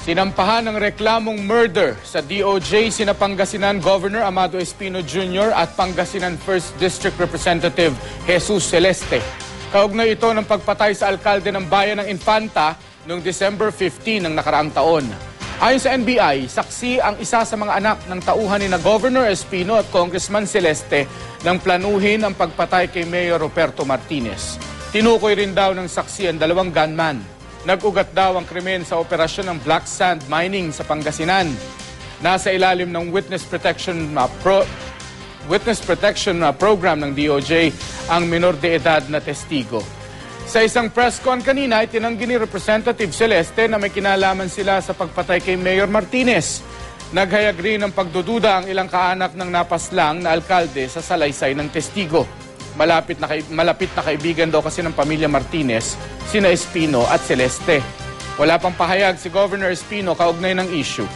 Sinampahan ng reklamong murder sa DOJ sina Pangasinan Governor Amado Espino Jr. at Pangasinan 1st District Representative Jesus Celeste. Kaugnay ito ng pagpatay sa alkalde ng bayan ng Infanta noong December 15 ng nakaraang taon. Ayon sa NBI, saksi ang isa sa mga anak ng tauhan ni na Governor Espino at Congressman Celeste nang planuhin ang pagpatay kay Mayor Roberto Martinez. Tinukoy rin daw ng saksi ang dalawang gunman. Nag-ugat daw ang krimen sa operasyon ng black sand mining sa Pangasinan. Nasa ilalim ng Witness Protection Program ng DOJ ang minor de edad na testigo. Sa isang press con kanina, itinanggi ni Representative Celeste na may kinalaman sila sa pagpatay kay Mayor Martinez. Naghayag rin ng pagdududa ang ilang kaanak ng napaslang na alkalde sa salaysay ng testigo. Malapit na kaibigan daw kasi ng pamilya Martinez, sina Espino at Celeste. Wala pang pahayag si Governor Espino kaugnay ng issue.